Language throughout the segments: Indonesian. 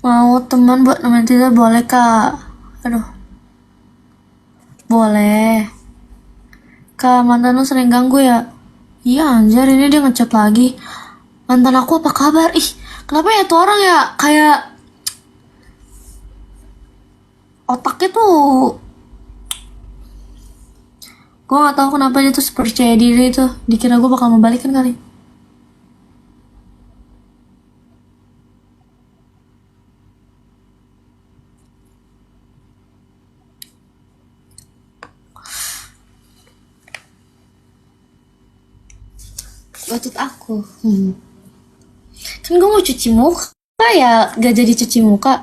Mau teman buat nemenin tidur boleh kak? Aduh, boleh. Kak, mantan lu sering ganggu ya? Iya anjir, ini dia ngechat lagi. Mantan aku apa kabar? Ih, kenapa ya tuh orang ya kayak otaknya tuh, gue nggak tahu kenapa dia tuh percaya diri tuh. Dikira gue bakal membalikan kali. Bacot aku. Kan gue mau cuci muka ya, gak jadi cuci muka.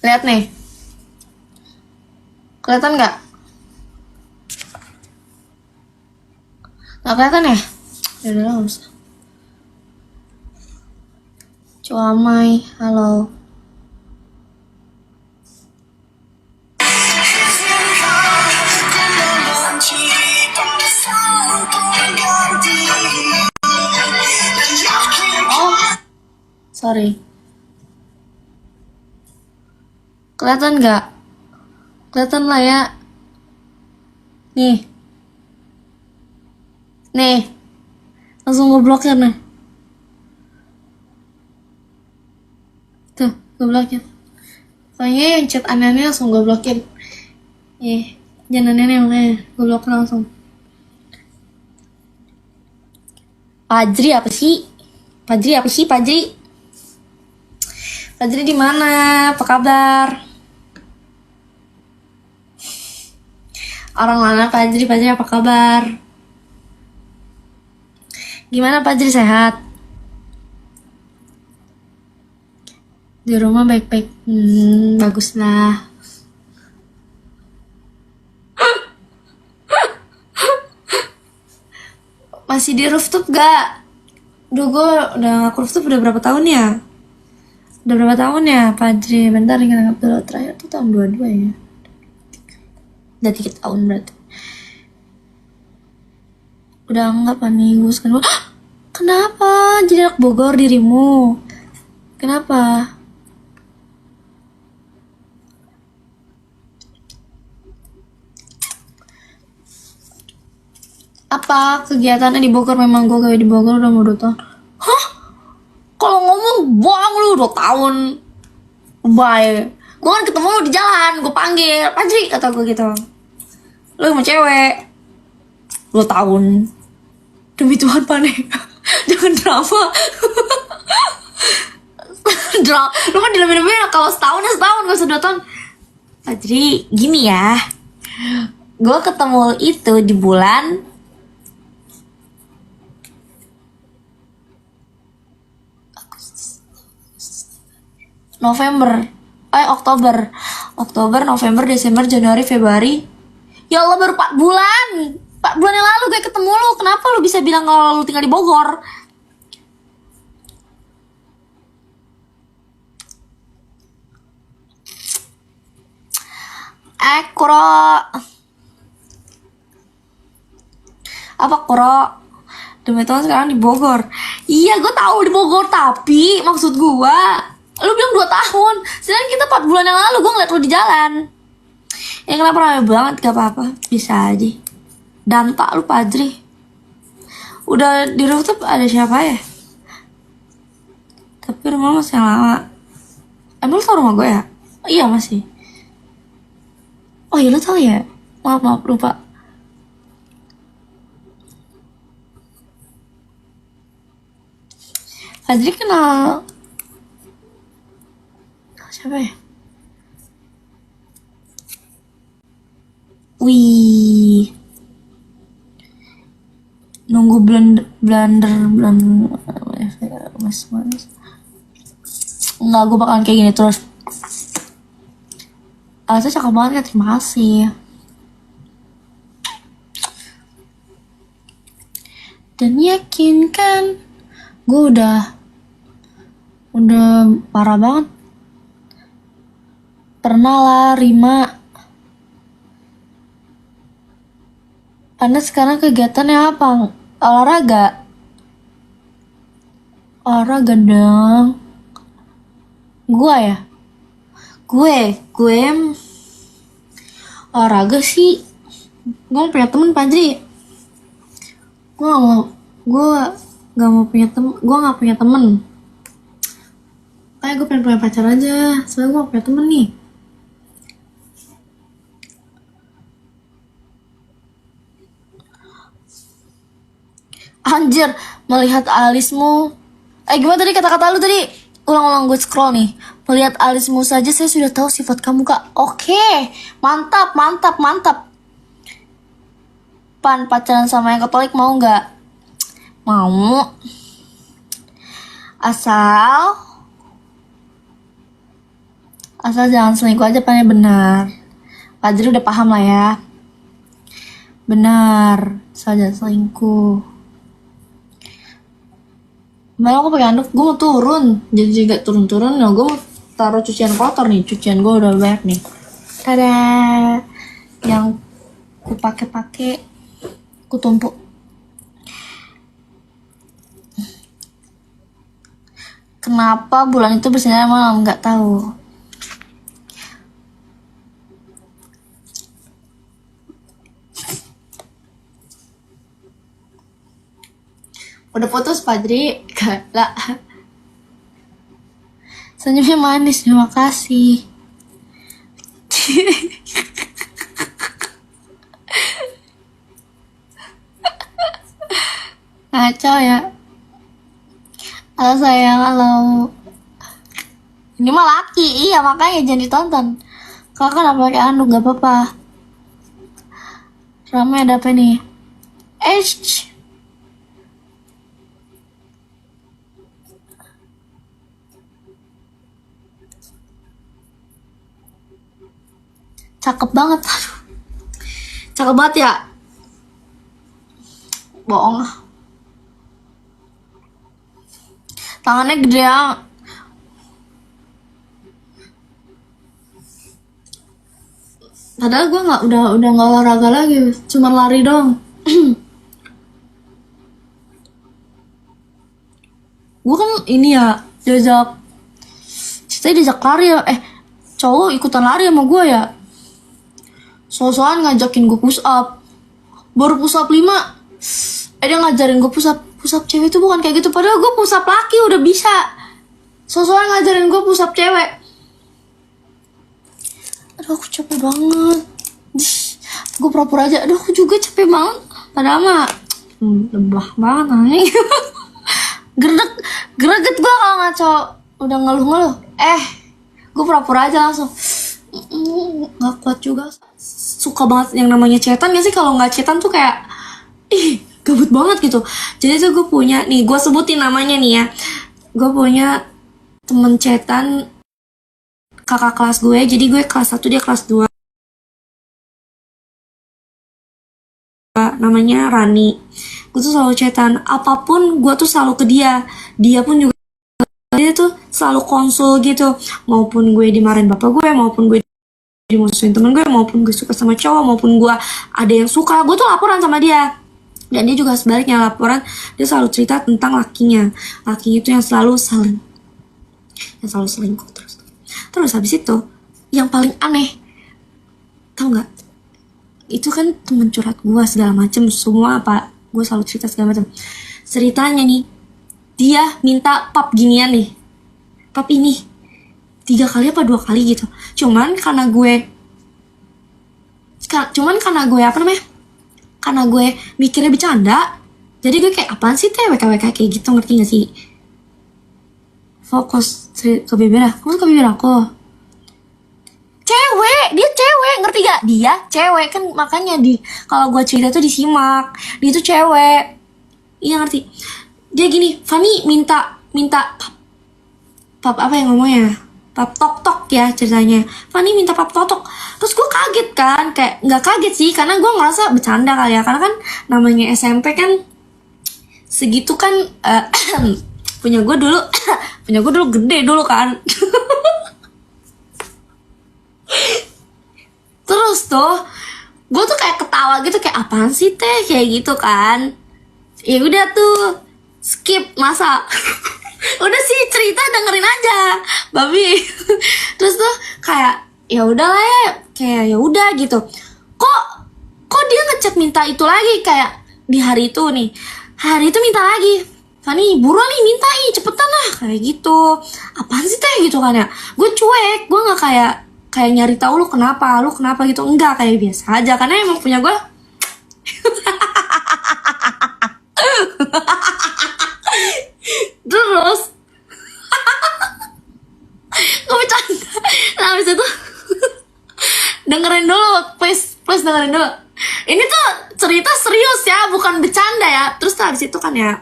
Lihat nih, kelihatan nggak? Nggak kelihatan ya? Ya udah lah, nggak usah. Cuamai, halo. Oh, sorry. Kelihatan nggak? Kelihatan lah ya. Nih, nih, langsung gue blokir nih. Tuh, gue blokir. Pokoknya yang chat aneh-aneh langsung gue blokir. Jangan aneh-aneh makanya gue blokir langsung. Fajri apa sih? Fajri? Fajri di mana? Apa kabar? Orang mana Fajri apa kabar? Gimana Fajri, sehat? Di rumah baik-baik. Baguslah. Masih di rooftop gak? Duh, gue udah ngaku rooftop udah berapa tahun ya? Fajri? Bentar, ingat dulu. Terakhir tuh tahun 22 ya. Udah 3 tahun berarti. Udah enggak panigus kan? Kenapa jadi anak Bogor dirimu? Kenapa? Apa kegiatannya di Bogor? Memang gue kayak di Bogor udah mau 2 tahun. Hah? Kalau ngomong bohong lu, 2 tahun. Bye. Gue kan ketemu lu di jalan, gue panggil Fajri, kata gue gitu. Lu sama cewek 2 tahun. Demi Tuhan panik. Jangan drama. Lu kan dilebih-lebihin kalau setahun gak usah 2 tahun. Fajri, gini ya, gue ketemu itu di bulan Oktober, November, Desember, Januari, Februari. Ya Allah, baru 4 bulan. 4 bulan yang lalu gue ketemu lu. Kenapa lu bisa bilang kalau lu tinggal di Bogor? Kuro. Apa kuro? Demi Tuhan sekarang di Bogor. Iya, gue tahu di Bogor, tapi maksud gue, lu bilang 2 tahun. Sedangkan kita 4 bulan yang lalu gue ngeliat lu di jalan. Ya kenapa rame banget? Gak apa-apa, bisa aja. Danta lu Fajri. Udah di rooftop ada siapa ya? Tapi rumah masih lama. Emang lu tau rumah gue ya? Iya masih. Oh iya, lu tau ya? Maaf lupa. Fajri kenal siapa ya? Wih, nunggu blender mas. Enggak, gue bakalan kayak gini terus. Alisnya cakep banget ya, terima kasih. Dan yakinkan gue udah parah banget. Pernah lah Rima. Anda sekarang kegiatannya apa? Olahraga dong. Gua ya, gue olahraga sih. Gue punya temen Padri. Gue gak punya temen. Kayak gue pengen punya pacar aja. Soalnya gue gak punya temen nih. Anjir, melihat alismu. Gimana tadi kata-kata lu tadi? Ulang-ulang, gue scroll nih. Melihat alismu saja saya sudah tahu sifat kamu, Kak. Oke, mantap. Pan, pacaran sama yang Katolik mau nggak? Mau. Asal jangan selingkuh aja, Pan, ya. Benar. Padri udah paham lah ya. Benar, asal jangan selingkuh. Malah aku pakai handuk, gue mau turun. Jadi juga turun-turun, ya gue mau taruh cucian kotor nih. Cucian gue udah banyak nih. Tada, yang ku pakai, ku tumpuk. Kenapa bulan itu bersinar malam? Nggak tahu. Udah putus, Padri? Gak. Senyumnya manis, terima kasih. Ngaco ya. Halo sayang, halo. Ini mah laki, iya makanya jangan ditonton. Kakak kenapa pakai anduk? Gak apa-apa. Ramai ada apa nih? Cakep banget. Cakep banget ya. Bohong. Tangannya gede ya. Padahal gue udah nggak olahraga lagi, cuma lari dong. Gue kan ini ya diajak lari ya. Cowok ikutan lari sama gue ya. So-soan ngajakin gue push up. Baru push up 5. Dia ngajarin gue push up cewek itu bukan kayak gitu. Padahal gue push up laki udah bisa. So-soan ngajarin gue push up cewek. Aduh, aku capek banget. Gue pura-pura aja. Aduh, aku juga capek banget. Padahal mah lebah banget anjing. Greget gue kalau ngaco udah ngeluh. Gue pura-pura aja langsung. Gak kuat juga. Suka banget yang namanya chatan gak sih? Kalau gak chatan tuh kayak gabut banget gitu. Jadi tuh gue punya nih, gue sebutin namanya nih ya. Gue punya temen chatan kakak kelas gue. Jadi gue kelas 1, dia kelas 2. Namanya Rani. Gue tuh selalu chatan. Apapun gue tuh selalu ke dia. Dia pun juga, dia tuh selalu konsul gitu. Maupun gue dimarahin bapak gue, maupun gue dimusuhin temen gue, maupun gue suka sama cowok, maupun gue ada yang suka, gue tuh laporan sama dia. Dan dia juga sebaliknya laporan. Dia selalu cerita tentang lakinya itu yang selalu selingkuh terus habis itu yang paling aneh, tau nggak, itu kan temen curhat gue segala macem, semua apa gue selalu cerita segala macem. Ceritanya nih, dia minta pap ginian nih, pap ini 3 kali apa 2 kali gitu. Cuman karena gue karena gue mikirnya bercanda, jadi gue kayak apaan sih teh WKWK kayak gitu, ngerti gak sih? Fokus ke bibir aku, ke bibir aku. Dia cewek, ngerti gak? Dia cewek kan, makanya kalau gue cerita tuh disimak. Dia tuh cewek, iya ngerti? Dia gini, Fanny minta pap apa yang ngomongnya? pap tok tok ya ceritanya. Fanny minta pap tok tok. Terus gue kaget kan, kayak nggak kaget sih karena gue ngerasa bercanda kali ya, karena kan namanya SMP kan segitu kan. punya gue dulu punya gue dulu gede dulu kan. Terus tuh gue tuh kayak ketawa gitu, kayak apaan sih teh kayak gitu kan. Ya udah tuh skip masa. Udah sih cerita dengerin aja babi. Terus tuh kayak ya udahlah ya, kayak ya udah gitu. Kok dia ngechat minta itu lagi, kayak di hari itu nih, hari itu minta lagi, Fanny buruan nih minta cepetan lah kayak gitu. Apaan sih teh gitu kan ya. Gue cuek, gue nggak kayak nyari tahu lu kenapa gitu, enggak, kayak biasa aja karena emang punya gue. Terus gue bercanda. Nah habis itu dengerin dulu, please dengerin dulu. Ini tuh cerita serius ya, bukan bercanda ya. Terus habis itu kan ya,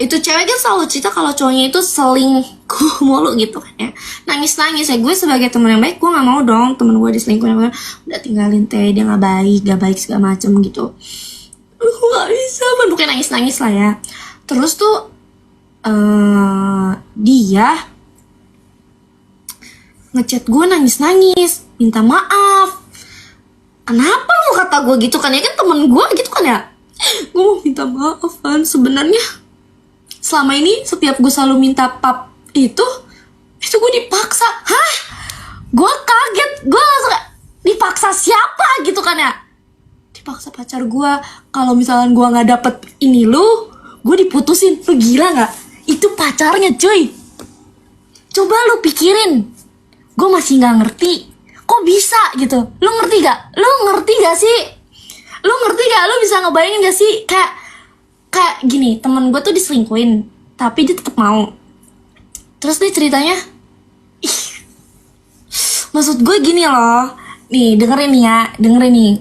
itu cewek kan selalu cerita kalau cowoknya itu selingkuh mulu gitu kan ya. Nangis ya, gue sebagai teman yang baik gue nggak mau dong temen gue diselingkuhin. Udah tinggalin teh, dia nggak baik segala macem gitu. Nggak bisa, bukan nangis lah ya. Terus tuh dia ngechat gue nangis minta maaf. Kenapa lu kata gue gitu kan ya, kan temen gue gitu kan ya. Gue mau minta maaf kan, sebenarnya selama ini setiap gue selalu minta pap itu gue dipaksa. Hah? Gue kaget, gue langsung kayak, dipaksa siapa gitu kan ya. Dipaksa pacar gue. Kalau misalnya gue nggak dapet ini lu, gue diputusin. Lu gila nggak? Itu pacarnya cuy. Coba lu pikirin. Gue masih nggak ngerti kok bisa gitu. Lu ngerti gak? Lu ngerti gak sih? Lu ngerti gak? Lu bisa ngebayangin gak sih? Kayak gini, temen gue tuh diselingkuhin tapi dia tetap mau. Terus dia ceritanya, maksud gue gini loh. Nih dengerin nih.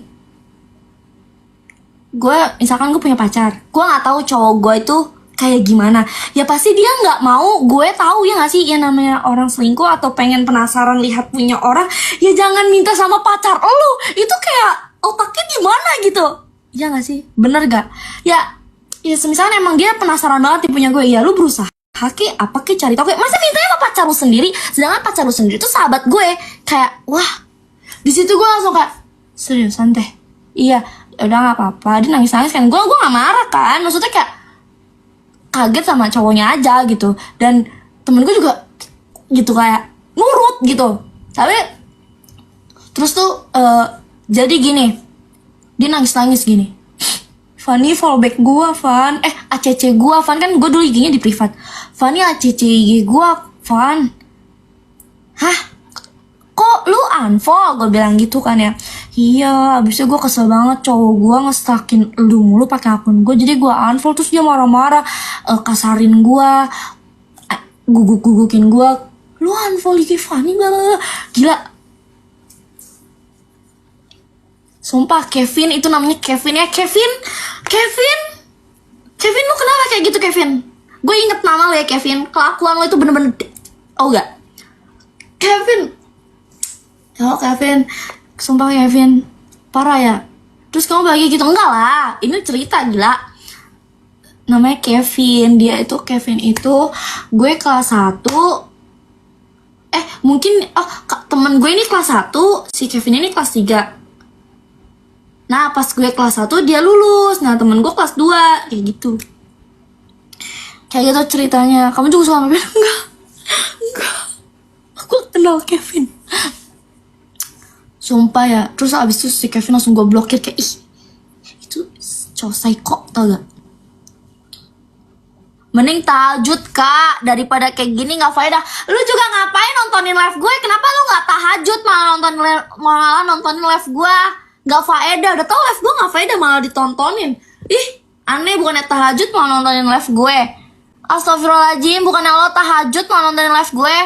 Gue misalkan gue punya pacar, gue nggak tahu cowok gue itu kayak gimana. Ya pasti dia nggak mau gue tahu, ya nggak sih. Yang namanya orang selingkuh atau pengen penasaran lihat punya orang, ya jangan minta sama pacar lu. Itu kayak otaknya gimana gitu, ya nggak sih? Bener gak? Ya misalnya emang dia penasaran banget nih punya gue, ya lu berusaha cari tau. Kayak masa mintanya sama pacar lu sendiri, sedangkan pacar lu sendiri itu sahabat gue. Kayak wah, di situ gue langsung kayak seriusan teh. Iya, udah nggak apa-apa. Dia nangis kan, gue nggak marah kan. Maksudnya kayak kaget sama cowoknya aja gitu. Dan temen gue juga gitu kayak nurut gitu. Tapi terus tuh jadi gini, dia nangis gini, Fanny follow back gue, Van. ACC gue, Van, kan gue dulu IG-nya di privat. Fanny ACC IG gue, Van. Hah? Kok lu unfollow? Gue bilang gitu kan ya. Iya, abisnya gue kesel banget cowok gue nge-stalkin lu mulu pakai akun gue. Jadi gue unfollow, terus dia marah-marah, kasarin gue, gugukin gue. Lu unfollow IG Fanny, blablabla. Gila. Sumpah, Kevin, itu namanya Kevin ya. Kevin, lu kenapa kayak gitu, Kevin? Gue inget nama lo ya, Kevin. Kelakuan lo itu bener-bener, oh gak? Kevin, sumpah Kevin, parah ya. Terus kamu bagi gitu? Enggak lah, ini cerita gila. Namanya Kevin, Kevin itu gue kelas 1. Mungkin temen gue ini kelas 1, si Kevin ini kelas 3. Nah pas gue kelas 1 dia lulus. Nah temen gue kelas 2. Kayak gitu. Kayak gitu ceritanya. Kamu juga suka sama Kevin? Enggak. Aku kenal Kevin. Sumpah ya. Terus abis itu si Kevin langsung gue blokir. Kayak itu cowok psycho, tau gak? Mending tahajud kak, daripada kayak gini gak faedah. Lu juga ngapain nontonin live gue? Kenapa lu gak tahajud malah nontonin live gue? Gak faedah, udah tau live gue gak faedah malah ditontonin. Aneh, bukannya tahajud malah nontonin live gue. Astagfirullahaladzim, bukannya lo tahajud malah nontonin live gue.